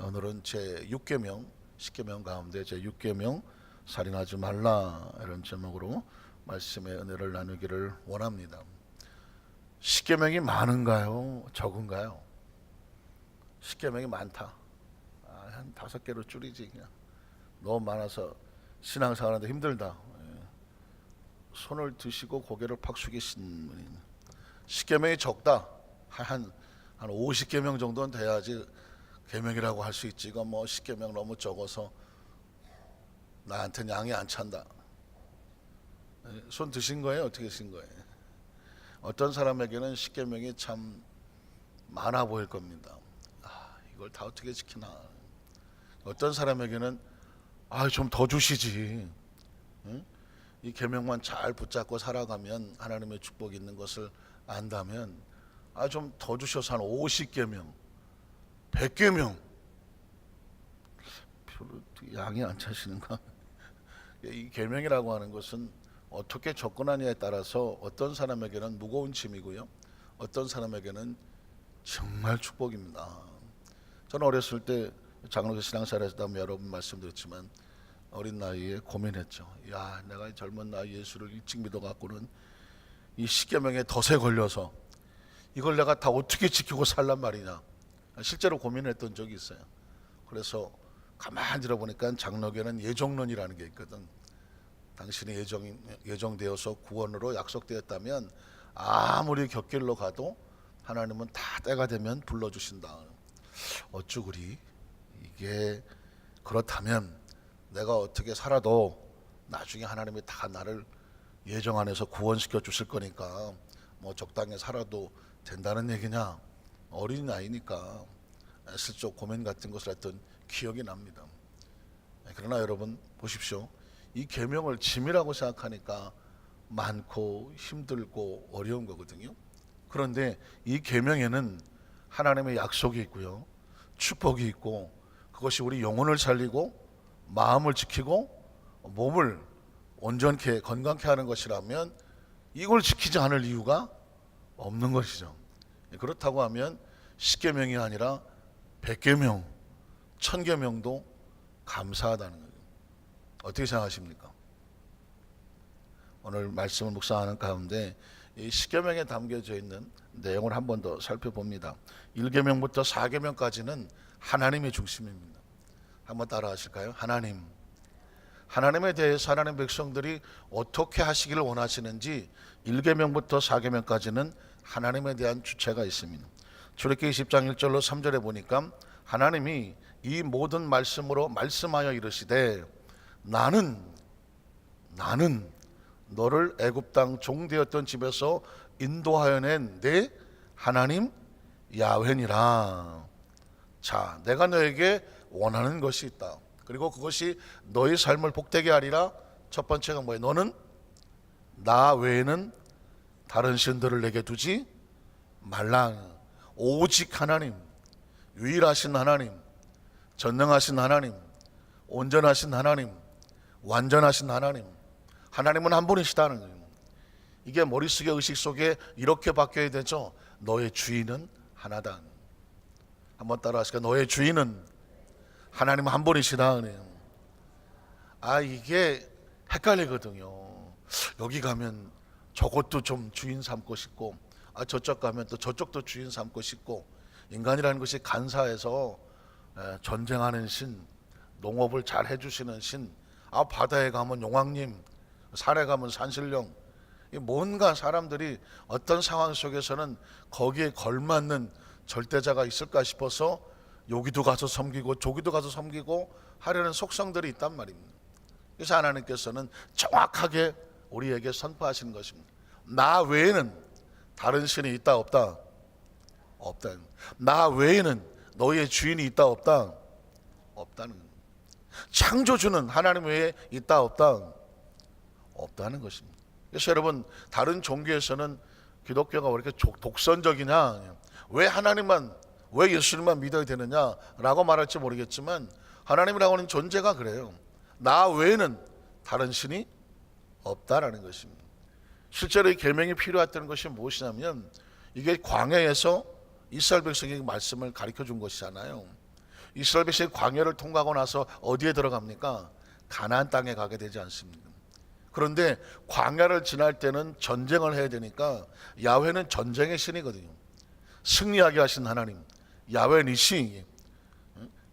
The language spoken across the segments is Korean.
오늘은 제 6계명, 10계명 가운데 제 6계명 살인하지 말라 이런 제목으로 말씀의 은혜를 나누기를 원합니다. 10계명이 많은가요? 적은가요? 10계명이 많다. 한 5개로 줄이지 그냥. 너무 많아서 신앙생활하는데 힘들다. 손을 드시고 고개를 팍 숙이신 분이 10계명이 적다. 한 50계명 정도는 돼야지 계명이라고 할 수 있지. 이건 뭐 10계명 너무 적어서 나한테는 양이 안 찬다. 손 드신 거예요? 어떻게 하신 거예요? 어떤 사람에게는 10계명이 참 많아 보일 겁니다. 이걸 다 어떻게 지키나. 어떤 사람에게는 좀 더 주시지. 이 계명만 잘 붙잡고 살아가면 하나님의 축복이 있는 것을 안다면 좀 더 주셔서 한 50계명 100계명 별로 양이 안 차시는가? 이 계명이라고 하는 것은 어떻게 접근하느냐에 따라서 어떤 사람에게는 무거운 짐이고요, 어떤 사람에게는 정말 축복입니다. 저는 어렸을 때 장로교 신앙생활에서 여러 번 말씀드렸지만 어린 나이에 고민했죠. 내가 젊은 나이 예수를 일찍 믿어갖고는 이 10계명에 덫에 걸려서 이걸 내가 다 어떻게 지키고 살란 말이냐. 실제로 고민했던 적이 있어요. 그래서 가만히 들어보니까 장로교는 예정론이라는 게 있거든. 당신이 예정되어서 구원으로 약속되었다면 아무리 곁길로 가도 하나님은 다 때가 되면 불러주신다. 어쭈 그리 이게 그렇다면 내가 어떻게 살아도 나중에 하나님이 다 나를 예정 안에서 구원시켜 주실 거니까 뭐 적당히 살아도 된다는 얘기냐. 어린 나이니까 슬쩍 고민 같은 것을 했던 기억이 납니다. 그러나 여러분 보십시오. 이 계명을 짐이라고 생각하니까 많고 힘들고 어려운 거거든요. 그런데 이 계명에는 하나님의 약속이 있고요, 축복이 있고, 그것이 우리 영혼을 살리고 마음을 지키고 몸을 온전케 건강케 하는 것이라면 이걸 지키지 않을 이유가 없는 것이죠. 그렇다고 하면 10계명이 아니라 100계명, 1000계명도 감사하다는 거예요. 어떻게 생각하십니까? 오늘 말씀을 묵상하는 가운데 이 10계명에 담겨져 있는 내용을 한 번 더 살펴봅니다. 1계명부터 4계명까지는 하나님의 중심입니다. 한번 따라 하실까요? 하나님에 대해서 하나님 백성들이 어떻게 하시기를 원하시는지 1계명부터 4계명까지는 하나님에 대한 주체가 있습니다. 출애굽기 20장 1절로 3절에 보니까 하나님이 이 모든 말씀으로 말씀하여 이르시되 나는 너를 애굽 땅 종되었던 집에서 인도하여 낸 내 하나님 야훼니라. 자, 내가 너에게 원하는 것이 있다. 그리고 그것이 너의 삶을 복되게 하리라. 첫 번째가 뭐예요? 너는 나 외에는 다른 신들을 내게 두지 말라. 오직 하나님, 유일하신 하나님, 전능하신 하나님, 온전하신 하나님, 완전하신 하나님, 하나님은 한 분이시다는 거예요. 이게 머릿속에 의식 속에 이렇게 바뀌어야 되죠. 너의 주인은 하나다. 한번 따라 하실까요? 너의 주인은 하나님 한 분이시다. 이게 헷갈리거든요. 여기 가면 저것도 좀 주인 삼고 싶고, 저쪽 가면 또 저쪽도 주인 삼고 싶고, 인간이라는 것이 간사해서 전쟁하는 신, 농업을 잘 해주시는 신, 바다에 가면 용왕님, 산에 가면 산신령, 뭔가 사람들이 어떤 상황 속에서는 거기에 걸맞는 절대자가 있을까 싶어서 여기도 가서 섬기고 저기도 가서 섬기고 하려는 속성들이 있단 말입니다. 그래서 하나님께서는 정확하게 우리에게 선포하시는 것입니다. 나 외에는 다른 신이 있다 없다? 없다. 나 외에는 너의 주인이 있다 없다? 없다는 겁니다. 창조주는 하나님 외에 있다 없다? 없다는 것입니다. 그래서 여러분, 다른 종교에서는 기독교가 왜 이렇게 독선적이냐, 왜 예수님만 믿어야 되느냐라고 말할지 모르겠지만 하나님이라고 하는 존재가 그래요. 나 외에는 다른 신이 없다라는 것입니다. 실제로 이 계명이 필요했던 것이 무엇이냐면 이게 광야에서 이스라엘 백성에게 말씀을 가르쳐 준 것이잖아요. 이스라엘 백성이 광야를 통과하고 나서 어디에 들어갑니까? 가나안 땅에 가게 되지 않습니까? 그런데 광야를 지날 때는 전쟁을 해야 되니까 야훼는 전쟁의 신이거든요. 승리하게 하신 하나님, 야훼 니시,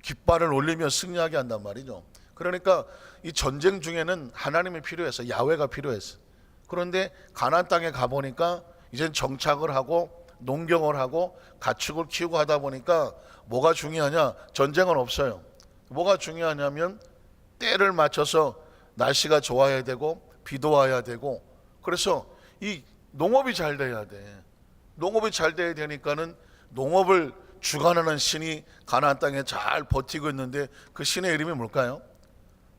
깃발을 올리며 승리하게 한단 말이죠. 그러니까 이 전쟁 중에는 하나님이 필요해서, 야훼가 필요했어. 그런데 가나안 땅에 가보니까 이젠 정착을 하고 농경을 하고 가축을 키우고 하다 보니까 뭐가 중요하냐? 전쟁은 없어요. 뭐가 중요하냐면 때를 맞춰서 날씨가 좋아야 되고 비도 와야 되고, 그래서 이 농업이 잘 돼야 돼. 농업이 잘 돼야 되니까는 농업을 주관하는 신이 가나안 땅에 잘 버티고 있는데, 그 신의 이름이 뭘까요?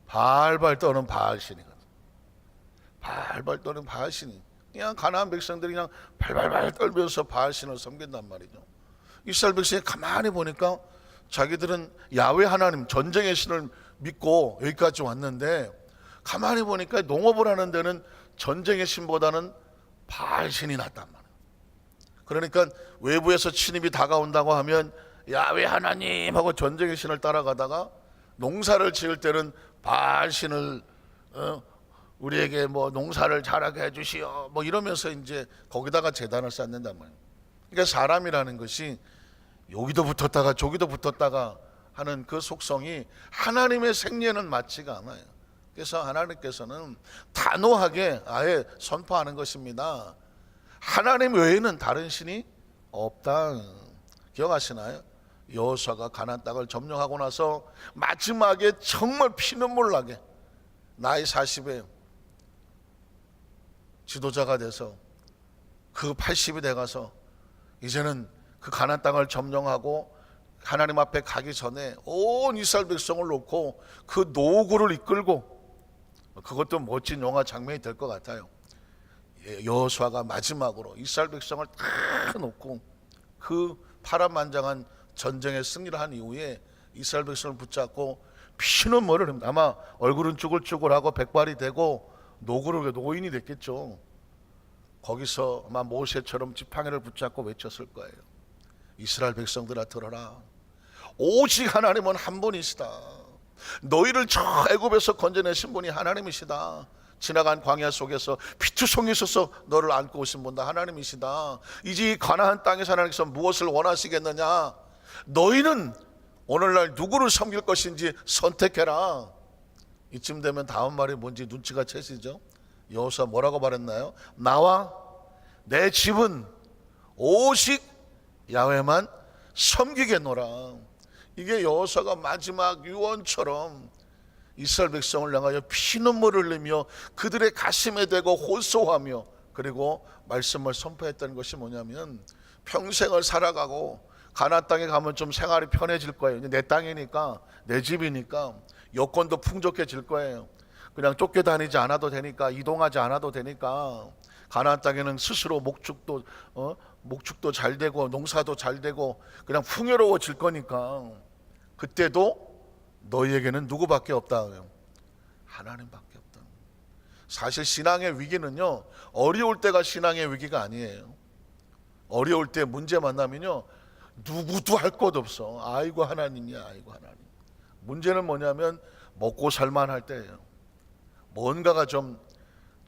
발발 떠는 바알신이거든. 발발 떠는 바알신이, 그냥 가나안 백성들이 그냥 발발발 떨면서 바알신을 섬긴단 말이죠. 이스라엘 백성이 가만히 보니까 자기들은 야훼 하나님, 전쟁의 신을 믿고 여기까지 왔는데, 가만히 보니까 농업을 하는 데는 전쟁의 신보다는 바알신이 낫단 말이에요. 그러니까 외부에서 침입이 다가온다고 하면 야훼 하나님 하고 전쟁의 신을 따라가다가, 농사를 지을 때는 바알신을 우리에게 뭐 농사를 잘하게 해주시오 뭐 이러면서 이제 거기다가 제단을 쌓는단 말이에요. 그러니까 사람이라는 것이 여기도 붙었다가 저기도 붙었다가 하는 그 속성이 하나님의 생리에는 맞지가 않아요. 그래서 하나님께서는 단호하게 아예 선포하는 것입니다. 하나님 외에는 다른 신이 없다. 기억하시나요? 여호수아가 가나안 땅을 점령하고 나서 마지막에 정말 피눈물 나게 나이 40에 지도자가 돼서 그 80이 돼가서 이제는 그 가나안 땅을 점령하고 하나님 앞에 가기 전에 온 이스라엘 백성을 놓고 그 노구를 이끌고, 그것도 멋진 영화 장면이 될 것 같아요. 여호수아가 마지막으로 이스라엘 백성을 다 놓고 그 파란만장한 전쟁에 승리를 한 이후에 이스라엘 백성을 붙잡고 피눈물을 흘립니다. 아마 얼굴은 쭈글쭈글하고 백발이 되고 노인이 됐겠죠. 거기서 아마 모세처럼 지팡이를 붙잡고 외쳤을 거예요. 이스라엘 백성들아 들어라. 오직 하나님은 한 분이시다. 너희를 저 애굽에서 건져내신 분이 하나님이시다. 지나간 광야 속에서 피투성이 있어서 너를 안고 오신 분 다 하나님이시다. 이제 이 가나안 땅에서 하나님께서 무엇을 원하시겠느냐? 너희는 오늘날 누구를 섬길 것인지 선택해라. 이쯤 되면 다음 말이 뭔지 눈치가 채시죠? 여호수아 뭐라고 말했나요? 나와 내 집은 오직 야훼만 섬기겠노라. 이게 여호수아가 마지막 유언처럼 이스라엘 백성을 향하여 피눈물을 흘리며 그들의 가슴에 대고 호소하며, 그리고 말씀을 선포했던 것이 뭐냐면, 평생을 살아가고 가나안 땅에 가면 좀 생활이 편해질 거예요. 내 땅이니까, 내 집이니까 여건도 풍족해질 거예요. 그냥 쫓겨다니지 않아도 되니까, 이동하지 않아도 되니까, 가나안 땅에는 스스로 목축도 잘 되고 농사도 잘 되고 그냥 풍요로워질 거니까, 그때도 너희에게는 누구밖에 없다? 하나님밖에 없다. 사실 신앙의 위기는요, 어려울 때가 신앙의 위기가 아니에요. 어려울 때 문제 만나면요, 누구도 할 것 없어. 아이고 하나님이야, 아이고 하나님. 문제는 뭐냐면 먹고 살만할 때예요. 뭔가가 좀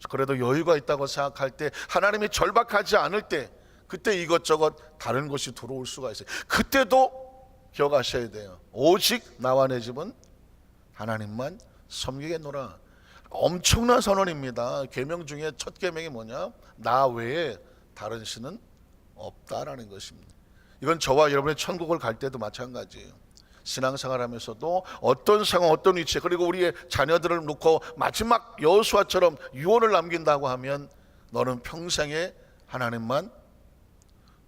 그래도 여유가 있다고 생각할 때, 하나님이 절박하지 않을 때, 그때 이것저것 다른 것이 들어올 수가 있어요. 그때도 기억하셔야 돼요. 오직 나와 내 집은 하나님만 섬기겠노라. 엄청난 선언입니다. 계명 중에 첫 계명이 뭐냐? 나 외에 다른 신은 없다라는 것입니다. 이건 저와 여러분의 천국을 갈 때도 마찬가지예요. 신앙생활하면서도 어떤 상황, 어떤 위치, 그리고 우리의 자녀들을 놓고 마지막 여호수아처럼 유언을 남긴다고 하면, 너는 평생에 하나님만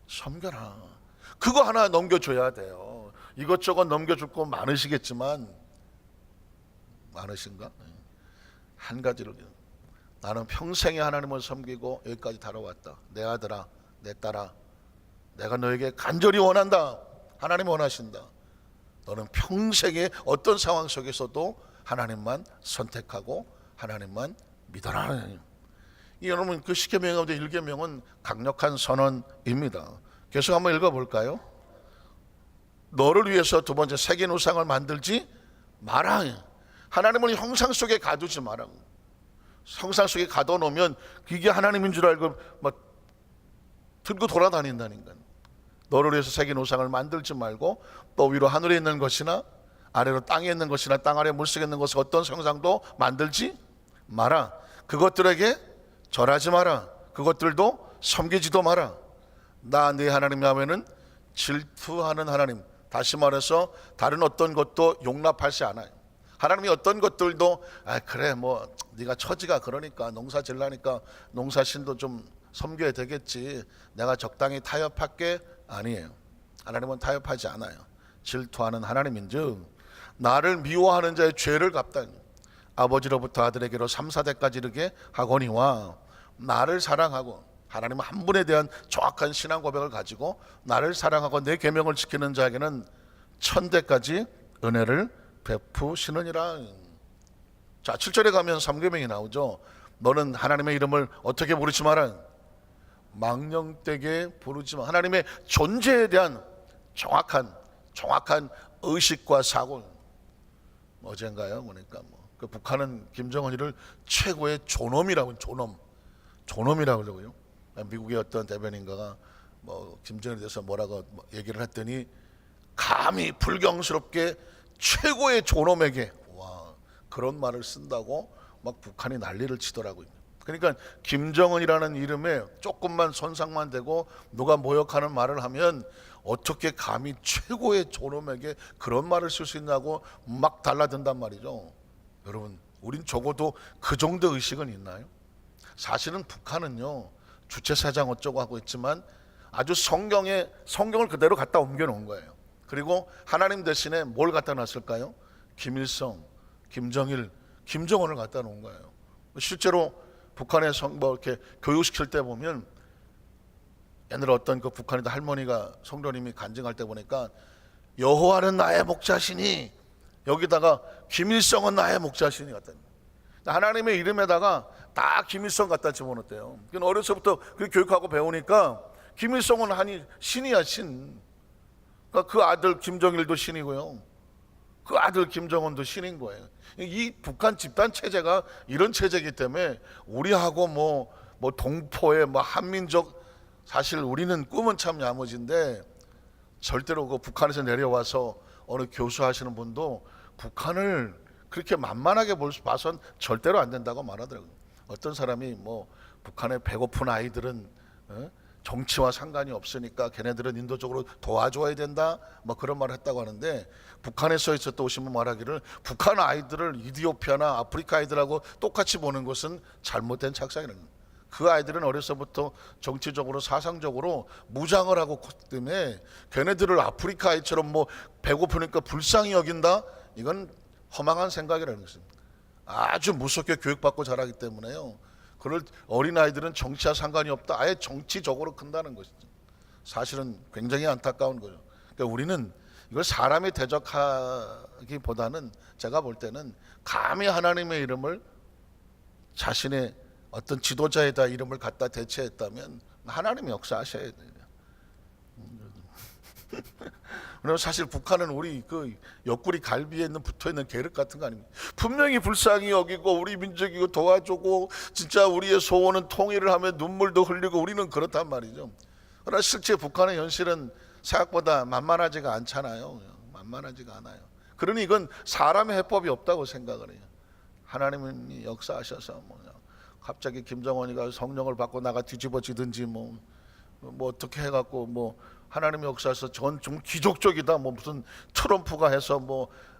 섬겨라. 그거 하나 넘겨줘야 돼요. 이것저것 넘겨줄 거 많으시겠지만, 많으신가? 한 가지를, 나는 평생에 하나님을 섬기고 여기까지 달아왔다. 내 아들아, 내 딸아, 내가 너에게 간절히 원한다. 하나님 원하신다. 너는 평생에 어떤 상황 속에서도 하나님만 선택하고 하나님만 믿어라. 여러분, 그 10계명 가운데 1계명은 강력한 선언입니다. 계속 한번 읽어볼까요? 너를 위해서 두 번째 새긴 우상을 만들지 마라. 하나님을 형상 속에 가두지 마라. 형상 속에 가둬놓으면 이게 하나님인 줄 알고 막 들고 돌아다닌다니까. 너를 위해서 새긴 우상을 만들지 말고 또 위로 하늘에 있는 것이나 아래로 땅에 있는 것이나 땅 아래 물속에 있는 것을 어떤 형상도 만들지 마라. 그것들에게 절하지 마라. 그것들도 섬기지도 마라. 나 네 하나님 야훼는 질투하는 하나님. 다시 말해서 다른 어떤 것도 용납하지 않아요. 하나님이 어떤 것들도 그래 뭐 네가 처지가 그러니까 농사 질라니까 농사신도 좀 섬겨야 되겠지, 내가 적당히 타협할게. 아니에요. 하나님은 타협하지 않아요. 질투하는 하나님인즉 나를 미워하는 자의 죄를 갚다. 아버지로부터 아들에게로 3, 4대까지 이르게 하거니와 나를 사랑하고, 하나님은 한 분에 대한 정확한 신앙 고백을 가지고 나를 사랑하고 내 계명을 지키는 자에게는 1000대까지 은혜를 베푸시느니라. 자, 7절에 가면 3계명이 나오죠. 너는 하나님의 이름을 어떻게 부르지 마라. 망령되게 부르지 마. 하나님의 존재에 대한 정확한 의식과 사고. 어젠가요 보니까 그 북한은 김정은이를 최고의 존엄이라고, 존엄이라고 그러고요. 미국의 어떤 대변인가가 김정은에 대해서 뭐라고 얘기를 했더니 감히 불경스럽게 최고의 존엄에게 그런 말을 쓴다고 막 북한이 난리를 치더라고요. 그러니까 김정은이라는 이름에 조금만 손상만 되고 누가 모욕하는 말을 하면 어떻게 감히 최고의 존엄에게 그런 말을 쓸 수 있냐고 막 달라든단 말이죠. 여러분, 우린 적어도 그 정도 의식은 있나요? 사실은 북한은요, 주체사장 어쩌고 하고 있지만 아주 성경을 그대로 갖다 옮겨 놓은 거예요. 그리고 하나님 대신에 뭘 갖다 놨을까요? 김일성, 김정일, 김정은을 갖다 놓은 거예요. 실제로 북한에 이렇게 교육시킬 때 보면 옛날에 어떤 그 북한의 할머니가, 성도님이 간증할 때 보니까 여호와는 나의 목자시니, 여기다가 김일성은 나의 목자시니 갖다. 하나님의 이름에다가 다 김일성 갖다 집어넣었대요. 어려서부터 그 교육하고 배우니까 김일성은 신이야, 신. 그러니까 그 아들 김정일도 신이고요, 그 아들 김정은도 신인 거예요. 이 북한 집단 체제가 이런 체제이기 때문에 우리하고 뭐 동포의 한민족, 사실 우리는 꿈은 참 야무진데 절대로 그 북한에서 내려와서 어느 교수하시는 분도 북한을 그렇게 만만하게 봐선 절대로 안 된다고 말하더라고요. 어떤 사람이 북한의 배고픈 아이들은 정치와 상관이 없으니까 걔네들은 인도적으로 도와줘야 된다, 그런 말을 했다고 하는데, 북한에서 있었다 오신 분 말하기를 북한 아이들을 이디오피아나 아프리카 아이들하고 똑같이 보는 것은 잘못된 착상이라는 거예요. 그 아이들은 어려서부터 정치적으로 사상적으로 무장을 하고 때문에 걔네들을 아프리카 아이처럼 배고프니까 불쌍히 여긴다, 이건 허망한 생각이라는 것입니다. 아주 무섭게 교육받고 자라기 때문에요, 그럴 어린아이들은 정치와 상관이 없다, 아예 정치적으로 큰다는 것이죠. 사실은 굉장히 안타까운 거죠. 그러니까 우리는 이걸 사람이 대적하기보다는 제가 볼 때는 감히 하나님의 이름을 자신의 어떤 지도자에다 이름을 갖다 대체했다면 하나님이 역사하셔야 돼요. 그리고 사실 북한은 우리 그 옆구리 갈비에 붙어있는 계륵 같은 거 아닙니까? 분명히 불쌍히 여기고 우리 민족이고 도와주고 진짜 우리의 소원은 통일을 하며 눈물도 흘리고 우리는 그렇단 말이죠. 그러나 실제 북한의 현실은 생각보다 만만하지가 않잖아요. 만만하지가 않아요. 그러니 이건 사람의 해법이 없다고 생각을 해요. 하나님이 역사하셔서 갑자기 김정은이가 성령을 받고 나가 뒤집어지든지 어떻게 해갖고 하나님의 역사에서 좀 기적적이다, 무슨 트럼프가 해서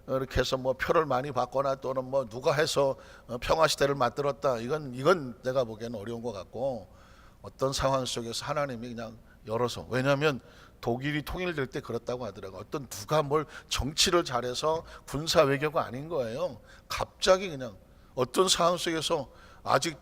이렇게 해서 표를 많이 받거나 또는 누가 해서 평화 시대를 만들었다, 이건 내가 보기에는 어려운 것 같고, 어떤 상황 속에서 하나님이 그냥 열어서, 왜냐하면 독일이 통일될 때 그렇다고 하더라고요. 어떤 누가 정치를 잘해서 군사 외교가 아닌 거예요. 갑자기 그냥 어떤 상황 속에서 아직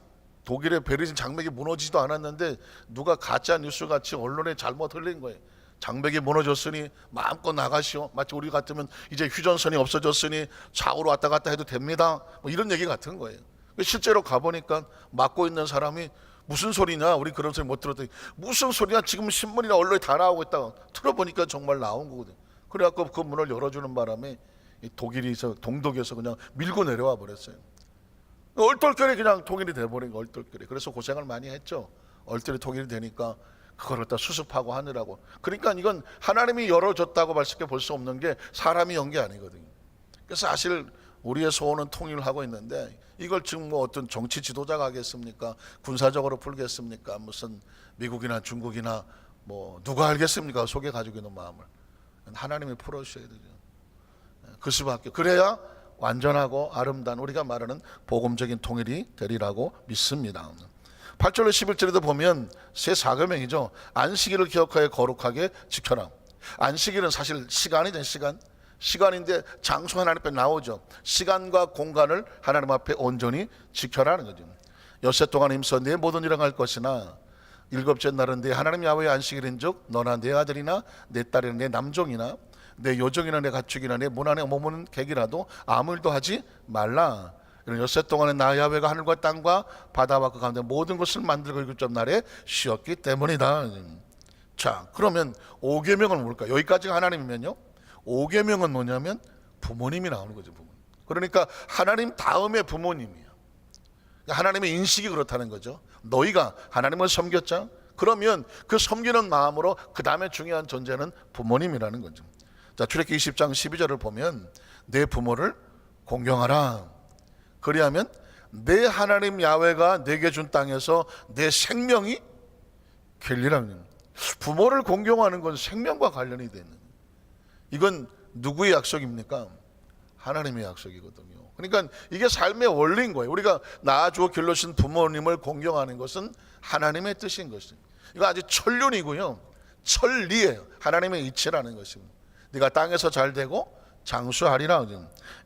독일의 베르린 장벽이 무너지지도 않았는데 누가 가짜 뉴스 같이 언론에 잘못 흘린 거예요. 장벽이 무너졌으니 마음껏 나가시오. 마치 우리 같으면 이제 휴전선이 없어졌으니 좌우로 왔다 갔다 해도 됩니다, 이런 얘기 같은 거예요. 실제로 가보니까 맡고 있는 사람이 무슨 소리냐, 우리 그런 소리 못 들었더니 무슨 소리냐, 지금 신문이나 언론에 다 나오고 있다고. 틀어보니까 정말 나온 거거든요. 그래갖고 그 문을 열어주는 바람에 이 독일에서 동독에서 그냥 밀고 내려와 버렸어요. 얼떨결에 그냥 통일이 돼버린 거, 얼떨결에. 그래서 고생을 많이 했죠. 얼떨결에 통일이 되니까 그걸 갖다 수습하고 하느라고. 그러니까 이건 하나님이 열어줬다고 말씀해 볼 수 없는 게 사람이 연 게 아니거든요. 그래서 사실 우리의 소원은 통일을 하고 있는데 이걸 지금 뭐 어떤 정치 지도자가 하겠습니까? 군사적으로 풀겠습니까? 무슨 미국이나 중국이나 뭐 누가 알겠습니까? 속에 가지고 있는 마음을. 하나님이 풀어주셔야 되죠. 그 수밖에. 그래야 완전하고 아름다운 우리가 말하는 복음적인 통일이 되리라고 믿습니다. 8절로 11절에도 보면 새 사계명이죠. 안식일을 기억하여 거룩하게 지켜라. 안식일은 사실 시간이죠. 시간인데 장소 하나님 앞에 나오죠. 시간과 공간을 하나님 앞에 온전히 지켜라는 거죠. 엿새 동안 힘써 내 모든 일을 할 것이나 일곱째 날은 내 하나님 야훼의 안식일인즉 너나 내 아들이나 내 딸이나 내 남종이나 내 요정이나 내 가축이나 내 문 안에 머무는 객이라도 아무 일도 하지 말라. 이런 엿새 동안에 나 야훼가 하늘과 땅과 바다와 그 가운데 모든 것을 만들고 일곱째 날에 쉬었기 때문이다. 자, 그러면 5계명은 뭘까? 여기까지가 하나님이면요, 5계명은 뭐냐면 부모님이 나오는 거죠. 부모님. 그러니까 하나님 다음에 부모님이에요. 하나님의 인식이 그렇다는 거죠. 너희가 하나님을 섬겼자? 그러면 그 섬기는 마음으로 그 다음에 중요한 존재는 부모님이라는 거죠. 자, 출애굽기 20장 12절을 보면 내 부모를 공경하라. 그리하면 내 하나님 야훼가 내게 준 땅에서 내 생명이 길리라는. 부모를 공경하는 건 생명과 관련이 되는. 이건 누구의 약속입니까? 하나님의 약속이거든요. 그러니까 이게 삶의 원리인 거예요. 우리가 낳아주어 길러신 부모님을 공경하는 것은 하나님의 뜻인 것입니다. 이거 아주 천륜이고요, 천리예요. 하나님의 이치라는 것입니다. 네가 땅에서 잘 되고 장수하리라.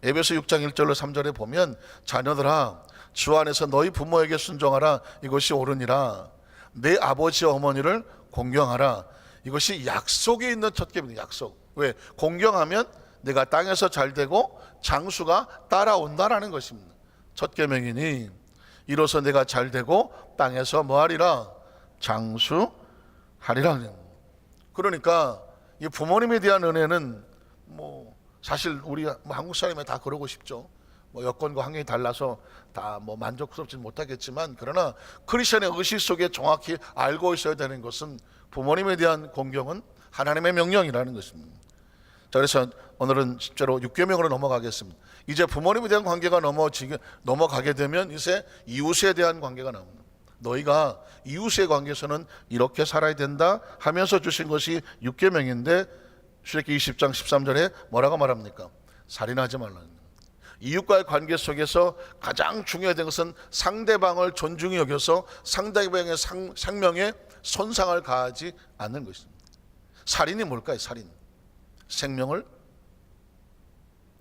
에베소 6장 1절로 3절에 보면 자녀들아 주 안에서 너희 부모에게 순종하라. 이것이 옳으니라. 내 아버지와 어머니를 공경하라. 이것이 약속에 있는 첫 계명입니다. 약속. 왜? 공경하면 내가 땅에서 잘 되고 장수가 따라온다라는 것입니다. 첫 계명이니 이로써 내가 잘 되고 땅에서 뭐하리라? 장수하리라. 그러니까 이 부모님에 대한 은혜는 뭐 사실 우리 한국 사람이 다 그러고 싶죠. 뭐 여건과 환경이 달라서 다 뭐 만족스럽지 못하겠지만, 그러나 크리스천의 의식 속에 정확히 알고 있어야 되는 것은 부모님에 대한 공경은 하나님의 명령이라는 것입니다. 자, 그래서 오늘은 실제로 6계명으로 넘어가겠습니다. 이제 부모님에 대한 관계가 넘어가게 되면 이제 이웃에 대한 관계가 나옵니다. 너희가 이웃의 관계에서는 이렇게 살아야 된다 하면서 주신 것이 6계명인데 출애굽기 20장 13절에 뭐라고 말합니까? 살인하지 말라는. 이웃과의 관계 속에서 가장 중요한 것은 상대방을 존중히 여겨서 상대방의 생명에 손상을 가하지 않는 것입니다. 살인이 뭘까요? 살인. 생명을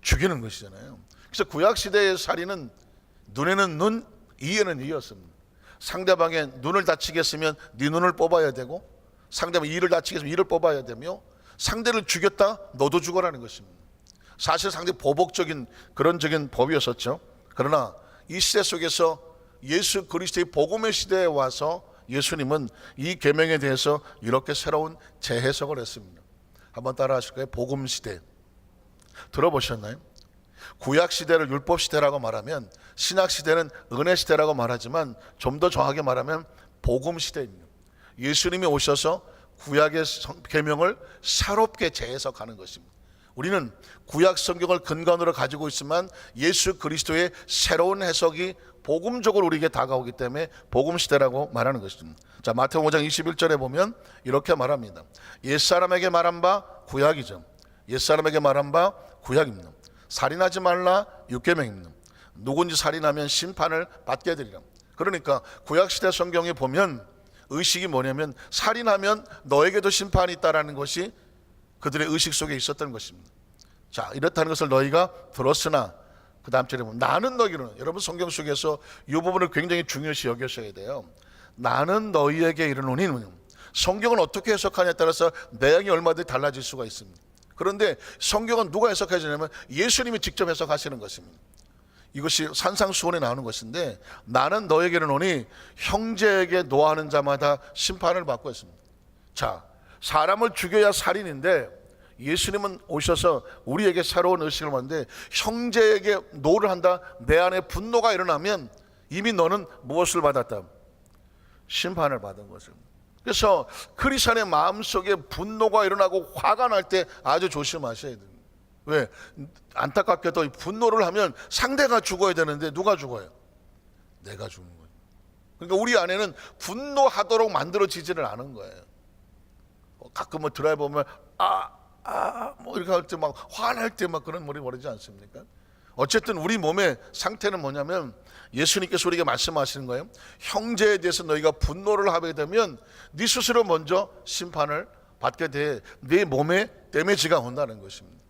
죽이는 것이잖아요. 그래서 구약시대의 살인은 눈에는 눈, 이에는 이였습니다. 상대방의 눈을 다치겠으면 네 눈을 뽑아야 되고, 상대방 이를 다치겠으면 이를 뽑아야 되며, 상대를 죽였다 너도 죽어라는 것입니다. 사실 상당히 보복적인 그런적인 법이었었죠. 그러나 이 시대 속에서 예수 그리스도의 복음의 시대에 와서 예수님은 이 계명에 대해서 이렇게 새로운 재해석을 했습니다. 한번 따라 하실까요? 복음 시대. 들어보셨나요? 구약 시대를 율법 시대라고 말하면, 신약 시대는 은혜 시대라고 말하지만 좀 더 정확하게 말하면 복음 시대입니다. 예수님이 오셔서 구약의 계명을 새롭게 재해석하는 것입니다. 우리는 구약 성경을 근간으로 가지고 있지만 예수 그리스도의 새로운 해석이 복음적으로 우리에게 다가오기 때문에 복음 시대라고 말하는 것입니다. 자, 마태복음 5장 21절에 보면 이렇게 말합니다. 옛사람에게 말한 바 구약이죠. 옛사람에게 말한 바 구약입니다. 살인하지 말라 6계명입니다. 누군지 살인하면 심판을 받게 되리라. 그러니까 구약시대 성경에 보면 의식이 뭐냐면 살인하면 너에게도 심판이 있다라는 것이 그들의 의식 속에 있었던 것입니다. 자, 이렇다는 것을 너희가 들었으나, 그 다음 절에 보면 나는 너희는, 여러분 성경 속에서 이 부분을 굉장히 중요시 여기셔야 돼요. 나는 너희에게 이르노니. 성경은 어떻게 해석하냐에 따라서 내용이 얼마든지 달라질 수가 있습니다. 그런데 성경은 누가 해석해 주냐면 예수님이 직접 해석하시는 것입니다. 이것이 산상수훈에 나오는 것인데, 나는 너에게 이르노니 형제에게 노하는 자마다 심판을 받고 있습니다. 자, 사람을 죽여야 살인인데 예수님은 오셔서 우리에게 새로운 의식을 받는데, 형제에게 노를 한다, 내 안에 분노가 일어나면 이미 너는 무엇을 받았다? 심판을 받은 거죠. 그래서 크리스천의 마음속에 분노가 일어나고 화가 날 때 아주 조심하셔야 돼요. 왜? 안타깝게도 분노를 하면 상대가 죽어야 되는데 누가 죽어요? 내가 죽는 거예요. 그러니까 우리 안에는 분노하도록 만들어지지를 않은 거예요. 가끔 뭐 드라이브 보면 뭐 이렇게 할 때 막 화날 때 막 그런 머리 버리지 않습니까? 어쨌든 우리 몸의 상태는 뭐냐면, 예수님께서 우리에게 말씀하시는 거예요. 형제에 대해서 너희가 분노를 하게 되면 네 스스로 먼저 심판을 받게 돼. 네 몸에 데미지가 온다는 것입니다.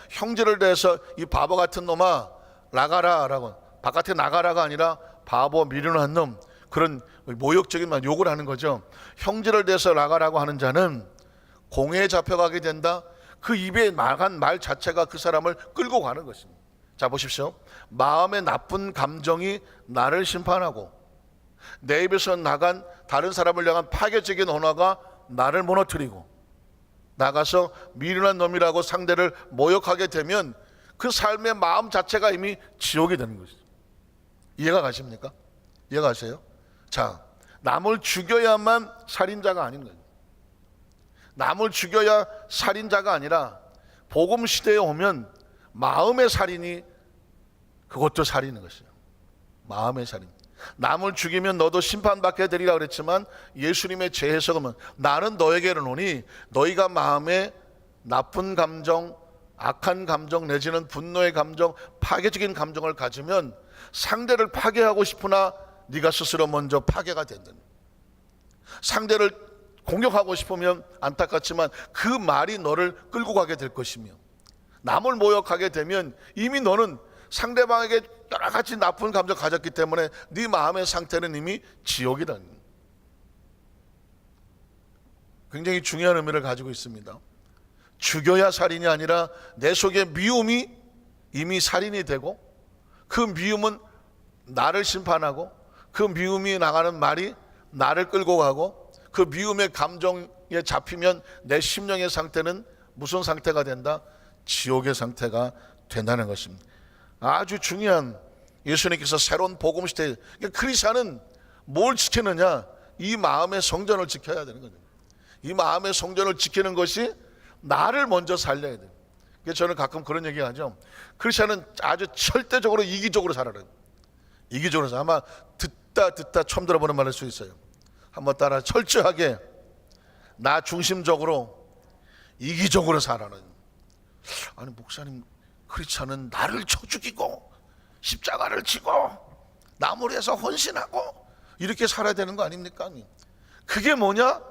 형제를 대해서 이 바보 같은 놈아 나가라 라고, 바깥에 나가라가 아니라 바보 미련한 놈, 그런 모욕적인 말, 욕을 하는 거죠. 형제를 대해서 나가라고 하는 자는 공회에 잡혀가게 된다. 그 입에 나간 말 자체가 그 사람을 끌고 가는 것입니다. 자, 보십시오. 마음의 나쁜 감정이 나를 심판하고, 내 입에서 나간 다른 사람을 향한 파괴적인 언어가 나를 무너뜨리고, 나가서 미련한 놈이라고 상대를 모욕하게 되면 그 삶의 마음 자체가 이미 지옥이 되는 것이죠. 이해가 가십니까? 이해가 가세요? 자, 남을 죽여야만 살인자가 아닌 거예요. 남을 죽여야 살인자가 아니라, 복음 시대에 오면 마음의 살인이 그것도 살인인 것이에요. 마음의 살인. 남을 죽이면 너도 심판받게 되리라 그랬지만, 예수님의 제 해석은 나는 너에게는 오니 너희가 마음에 나쁜 감정, 악한 감정 내지는 분노의 감정, 파괴적인 감정을 가지면 상대를 파괴하고 싶으나 네가 스스로 먼저 파괴가 된다. 상대를 공격하고 싶으면 안타깝지만 그 말이 너를 끌고 가게 될 것이며, 남을 모욕하게 되면 이미 너는 상대방에게 여러 가지 나쁜 감정 가졌기 때문에 네 마음의 상태는 이미 지옥이다. 굉장히 중요한 의미를 가지고 있습니다. 죽여야 살인이 아니라 내 속에 미움이 이미 살인이 되고, 그 미움은 나를 심판하고, 그 미움이 나가는 말이 나를 끌고 가고, 그 미움의 감정에 잡히면 내 심령의 상태는 무슨 상태가 된다? 지옥의 상태가 된다는 것입니다. 아주 중요한, 예수님께서 새로운 복음 시대에, 크리스천은 뭘 지키느냐? 이 마음의 성전을 지켜야 되는 거죠. 이 마음의 성전을 지키는 것이 나를 먼저 살려야 돼요. 그래서 저는 가끔 그런 얘기 하죠. 크리스천은 아주 절대적으로 이기적으로 살아요. 이기적으로 살아요. 아마 듣다 처음 들어보는 말일 수 있어요. 한번 따라, 철저하게 나 중심적으로 이기적으로 살아는. 아니 목사님, 크리스천은 나를 쳐 죽이고 십자가를 지고 남을 위해서 헌신하고 이렇게 살아야 되는 거 아닙니까? 그게 뭐냐?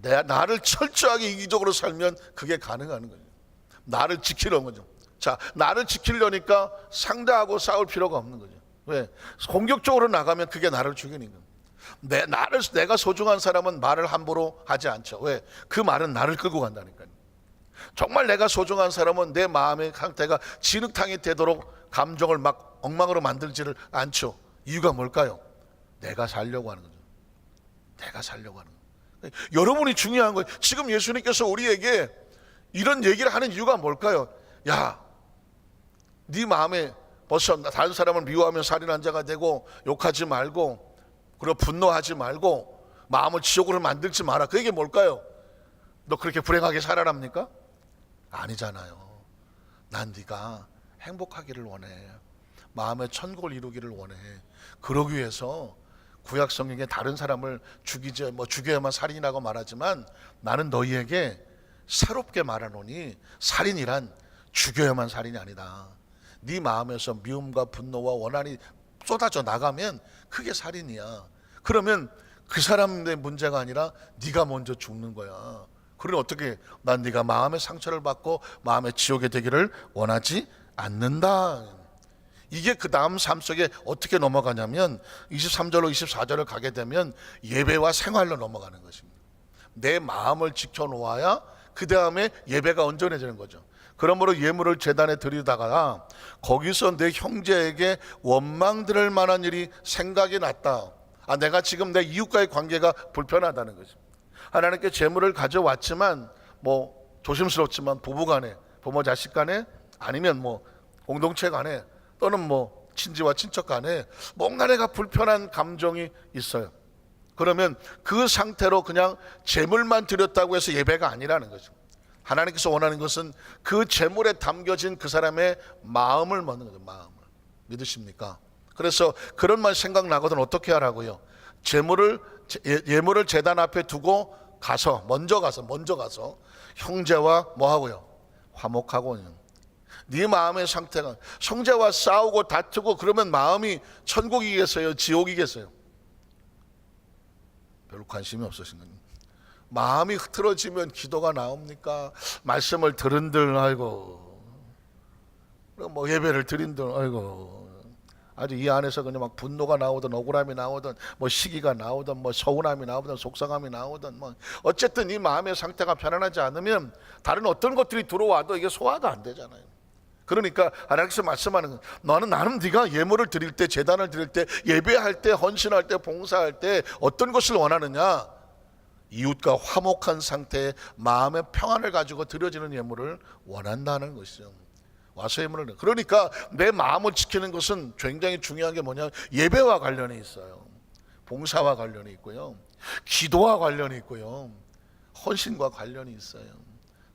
나를 철저하게 이기적으로 살면 그게 가능한 거예요. 나를 지키려는 거죠. 자, 나를 지키려니까 상대하고 싸울 필요가 없는 거죠. 왜? 공격적으로 나가면 그게 나를 죽이는 거예요. 내가 소중한 사람은 말을 함부로 하지 않죠. 왜? 그 말은 나를 끌고 간다니까요. 정말 내가 소중한 사람은 내 마음의 상태가 진흙탕이 되도록 감정을 막 엉망으로 만들지를 않죠. 이유가 뭘까요? 내가 살려고 하는 거죠. 내가 살려고 하는 거예요. 여러분이 중요한 거예요. 지금 예수님께서 우리에게 이런 얘기를 하는 이유가 뭘까요? 야, 네 마음에 벌써 다른 사람을 미워하면 살인한 자가 되고, 욕하지 말고, 그리고 분노하지 말고, 마음을 지옥으로 만들지 마라. 그 얘기 뭘까요? 너 그렇게 불행하게 살아랍니까? 아니잖아요. 난 네가 행복하기를 원해. 마음의 천국을 이루기를 원해. 그러기 위해서 구약 성경에 다른 사람을 죽여야만 살인이라고 말하지만, 나는 너희에게 새롭게 말하노니 살인이란 죽여야만 살인이 아니다. 네 마음에서 미움과 분노와 원한이 쏟아져 나가면 그게 살인이야. 그러면 그 사람의 문제가 아니라 네가 먼저 죽는 거야. 그러니 어떻게, 난 네가 마음의 상처를 받고 마음의 지옥에 되기를 원하지 않는다. 이게 그 다음 삶 속에 어떻게 넘어가냐면 23절로 24절을 가게 되면 예배와 생활로 넘어가는 것입니다. 내 마음을 지켜놓아야 그 다음에 예배가 온전해지는 거죠. 그러므로 예물을 제단에 드리다가 거기서 내 형제에게 원망 들을 만한 일이 생각이 났다. 내가 지금 내 이웃과의 관계가 불편하다는 거죠. 하나님께 제물을 가져왔지만 조심스럽지만 부부 간에, 부모 자식 간에, 아니면 뭐 공동체 간에, 또는 뭐 친지와 친척 간에 뭔가 내가 불편한 감정이 있어요. 그러면 그 상태로 그냥 재물만 드렸다고 해서 예배가 아니라는 거죠. 하나님께서 원하는 것은 그 재물에 담겨진 그 사람의 마음을 먹는 거죠. 마음을. 믿으십니까? 그래서 그런 말 생각나거든 어떻게 하라고요? 예물을 제단 앞에 두고 먼저 가서 형제와 뭐 하고요? 화목하고요. 네 마음의 상태가 형제와 싸우고 다투고 그러면 마음이 천국이겠어요? 지옥이겠어요? 별로 관심이 없으신 거예요. 마음이 흐트러지면 기도가 나옵니까? 말씀을 들은들 아이고, 뭐 예배를 드린들 아이고, 아주 이 안에서 그냥 막 분노가 나오든 억울함이 나오든 뭐 시기가 나오든 뭐 서운함이 나오든 속상함이 나오든 뭐 어쨌든 이 마음의 상태가 편안하지 않으면 다른 어떤 것들이 들어와도 이게 소화가 안 되잖아요. 그러니까 하나님께서 말씀하는 건 나는 네가 예물을 드릴 때, 제단을 드릴 때, 예배할 때, 헌신할 때, 봉사할 때 어떤 것을 원하느냐? 이웃과 화목한 상태의 마음의 평안을 가지고 드려지는 예물을 원한다는 것이죠. 와서 예물을. 그러니까 내 마음을 지키는 것은 굉장히 중요한 게 뭐냐? 예배와 관련이 있어요. 봉사와 관련이 있고요. 기도와 관련이 있고요. 헌신과 관련이 있어요.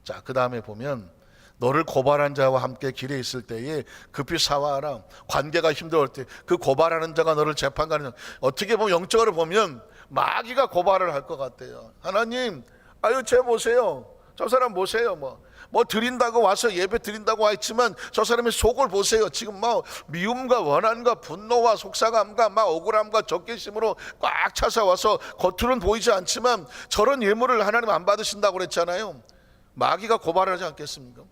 자, 그 다음에 보면 너를 고발한 자와 함께 길에 있을 때에 급히 사와하라. 관계가 힘들 때 그 고발하는 자가 너를 재판가는 자. 어떻게 보면 영적으로 보면 마귀가 고발을 할 것 같아요. 하나님, 아유 쟤 보세요. 저 사람 보세요. 뭐 드린다고 와서 예배 드린다고 했지만 저 사람의 속을 보세요. 지금 막 미움과 원한과 분노와 속상함과 막 억울함과 적개심으로 꽉 차서 와서 겉으로는 보이지 않지만 저런 예물을 하나님 안 받으신다고 그랬잖아요. 마귀가 고발하지 않겠습니까?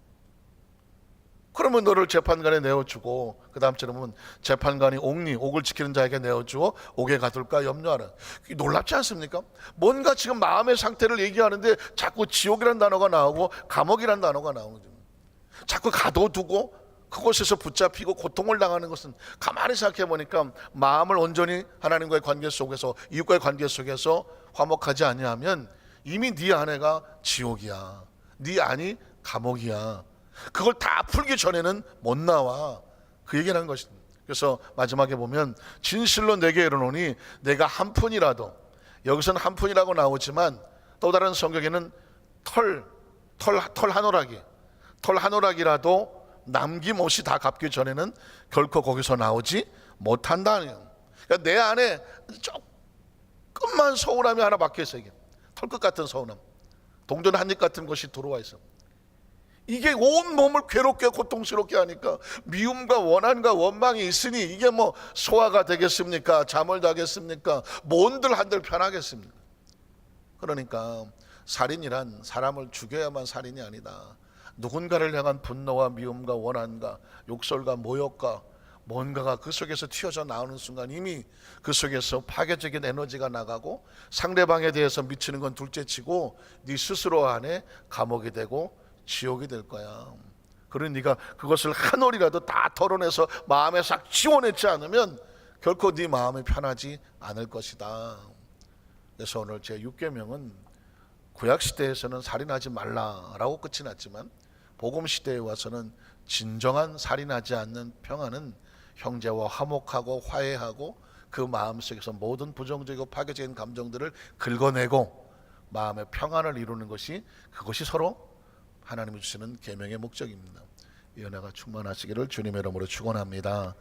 그러면 너를 재판관에 내어주고 그 다음처럼은 재판관이 옥을 지키는 자에게 내어주어 옥에 가둘까 염려하라. 놀랍지 않습니까? 뭔가 지금 마음의 상태를 얘기하는데 자꾸 지옥이라는 단어가 나오고 감옥이라는 단어가 나오죠. 자꾸 가둬두고 그곳에서 붙잡히고 고통을 당하는 것은 가만히 생각해 보니까 마음을 온전히 하나님과의 관계 속에서, 이웃과의 관계 속에서 화목하지 아니하면 이미 네 안에가 지옥이야, 네 안이 감옥이야. 그걸 다 풀기 전에는 못 나와. 그 얘기를 한 것입니다. 그래서 마지막에 보면 진실로 내게 이르노니 내가 한 푼이라도, 여기서는 한 푼이라고 나오지만 또 다른 성경에는 털 한 오락이라도 남김없이 다 갚기 전에는 결코 거기서 나오지 못한다는 거예요. 그러니까 내 안에 조금만 서운함이 하나 박혀 있어요. 이게 털끝 같은 서운함, 동전 한 입 같은 것이 들어와 있어. 이게 온 몸을 괴롭게 고통스럽게 하니까 미움과 원한과 원망이 있으니 이게 뭐 소화가 되겠습니까? 잠을 자겠습니까? 뭔들 한들 편하겠습니까? 그러니까 살인이란 사람을 죽여야만 살인이 아니다. 누군가를 향한 분노와 미움과 원한과 욕설과 모욕과 뭔가가 그 속에서 튀어져 나오는 순간 이미 그 속에서 파괴적인 에너지가 나가고 상대방에 대해서 미치는 건 둘째치고 네 스스로 안에 감옥이 되고 지옥이 될 거야. 그러니 네가 그것을 한 올이라도 다 털어내서 마음에 싹 지워내지 않으면 결코 네 마음이 편하지 않을 것이다. 그래서 오늘 제 6계명은 구약시대에서는 살인하지 말라라고 끝이 났지만 복음시대에 와서는 진정한 살인하지 않는 평안은 형제와 화목하고 화해하고 그 마음속에서 모든 부정적이고 파괴적인 감정들을 긁어내고 마음의 평안을 이루는 것이, 그것이 서로 하나님이 주시는 계명의 목적입니다. 이 은혜가 충만하시기를 주님의 이름으로 축원합니다.